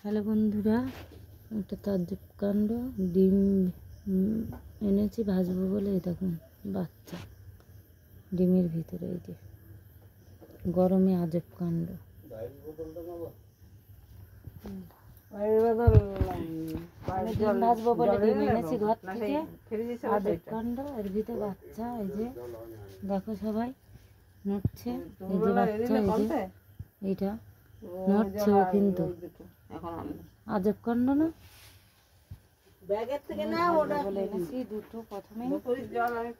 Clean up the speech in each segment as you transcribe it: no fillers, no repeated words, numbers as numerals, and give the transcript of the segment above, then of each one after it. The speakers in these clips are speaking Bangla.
হ্যালো বন্ধুরা, একটা তাজ্জব কাণ্ড। ডিম এনেছি ভাজবো বলে। এই দেখুন বাচ্চা ডিমের ভিতরে। এই যে গরমে আজব কাণ্ড। ডিম ভাজবো বলে ডিম এনেছি ঘর থেকে, আজব কাণ্ড। এর ভিতরে বাচ্চা। এই যে দেখো সবাই নড়ছে। এই যে বাচ্চা, এই যে এইটা নড়ছে ও, কিন্তু আজব কাণ্ড না? বলে এনেছি দুটো।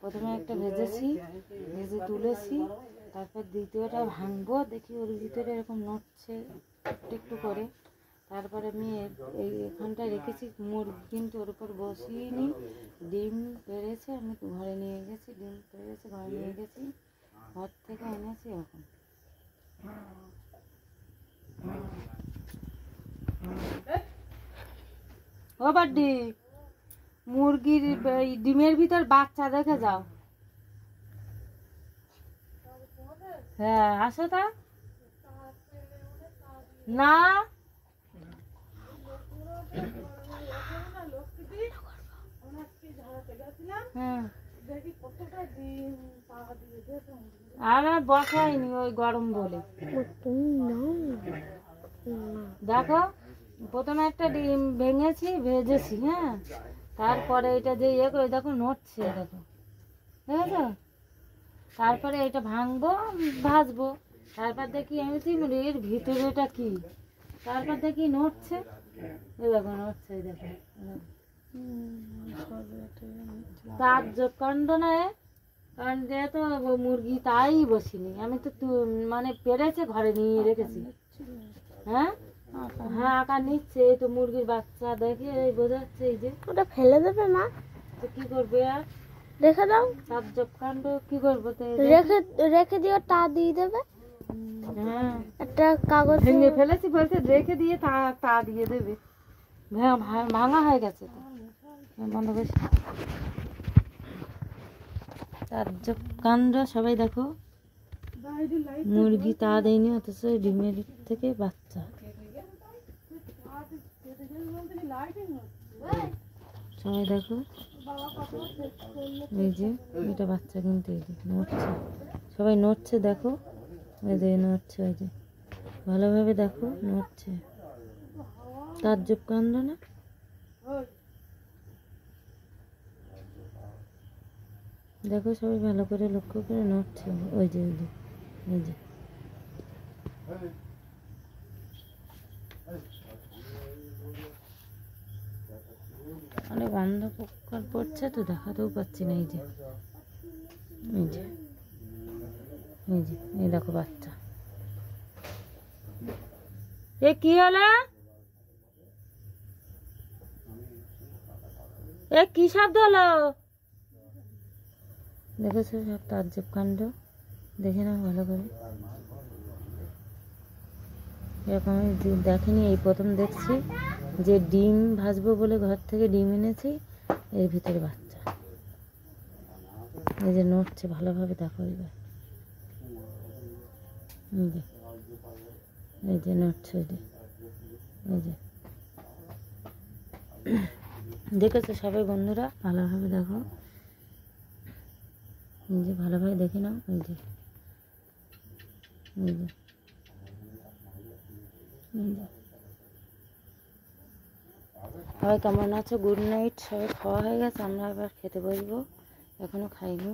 প্রথমে একটা ভেজেছি, ভেজে তুলেছি। তারপর দ্বিতীয়টা ভাঙবো, দেখি ওর ভিতরে এরকম নড়ছে একটু একটু করে। তারপরে আমি এই এখানটায় রেখেছি মুরগি, কিন্তু ওর উপর বসিয়ে ডিম পেড়েছে। আমি ঘরে নিয়ে গেছি, ডিম পেড়েছে ঘরে নিয়ে গেছি, ঘর থেকে এনেছি। এখন ও বাড্ডি, মুরগির ডিমের ভিতর বাচ্চা দেখে যাও। হ্যাঁ আসো তা না। আরে বসাইনি, ওই গরম বলে। দেখো প্রথমে একটা ডিম ভেঙেছি, ভেজেছি। হ্যাঁ, তারপরে এটা যে ইয়ে করে দেখো নড়ছে, দেখো দেখেছো। তারপরে এটা ভাঙবো, ভাজবো। তারপর দেখি আমি এর ভিতরে এটা কি, তারপর দেখি নড়ছে। এই দেখো নড়ছে, এই দেখো। তাজ্জব কাণ্ড না? কারণ যেহেতু মুরগি তাই বসিনি আমি, তো মানে পেরেছে ঘরে নিয়ে রেখেছি। হ্যাঁ হ্যাঁ, আঁকা নিচ্ছে। এই তো মুরগির বাচ্চা দেখে এই বোঝাচ্ছে। এই যে ওটা ফেলে দেবে মা? তো কি করবে আর, রেখে দাও। তাজ্জব কাণ্ড কি করবো? রেখে দিও, তা দিয়ে দেবে। হ্যাঁ, একটা কাগজ ভেঙে ফেলেছি বলছে, রেখে দিয়ে তা দিয়ে দেবে। ভাঙা হয়ে গেছে তো, বন্ধ করছি। তাজ্জব কাণ্ড সবাই দেখো। মুরগি তা দেয়নি, অথচ ডিমের থেকে বাচ্চা। সবাই দেখো, এই যে এটা বাচ্চা, কিন্তু এই যে নড়ছে, সবাই নড়ছে দেখো। ওই যে নড়ছে, ওই যে ভালোভাবে দেখো নড়ছে। তাজ্জব কাণ্ড না? দেখো সবাই ভালো করে লক্ষ্য করে নড়ছে। ওই যে ওই যে ওই যে অনেক অন্ধকার পড়ছে তো দেখাতেও পাচ্ছি না। এই যে এই যে এই যে এই দেখো বাচ্চা। এ কি হলো? এ কি শব্দ হলো? দেখেছো সব তাজ্জব কাণ্ড, দেখে নাও ভালো করে। এরকম আমি দেখিনি, এই প্রথম দেখছি যে ডিম ভাজবো বলে ঘর থেকে ডিম এনেছি, এর ভিতরে বাচ্চা। এই যে নড়ছে, ভালোভাবে দেখো। এবার এই যে নড়ছে, এই যে দেখেছো সবাই বন্ধুরা, ভালোভাবে দেখো। এই যে ভালোভাবে দেখে নাও। এই যে এই যে সবাই কেমন আছো? Good night. সবাই খাওয়া হয়ে গেছে, আমরা এবার খেতে বসবো, এখনো খাইনি।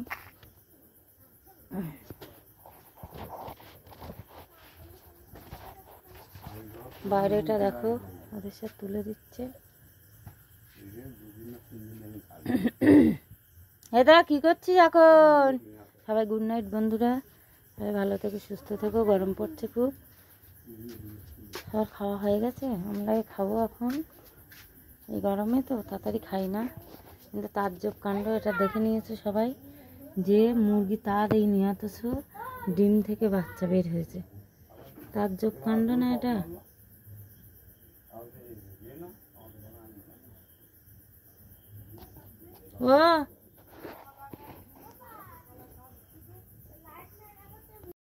বাইরেটা দেখো, ওদের সাথে তুলে দিচ্ছে। এদারা কি করছিস এখন? সবাই গুড নাইট বন্ধুরা, সবাই ভালো থেকো, সুস্থ থেকো। গরম পড়ছে খুব। সবার খাওয়া হয়ে গেছে, আমরা খাবো এখন। এই গরমে তো তাড়াতাড়ি খাই না। কিন্তু তাজ্জব কাণ্ড এটা দেখে নিয়েছে সবাই, যে মুরগি তা দেয়নি, অথচ ডিম থেকে বাচ্চা বের হয়েছে। তাজ্জব কাণ্ড না এটা? ও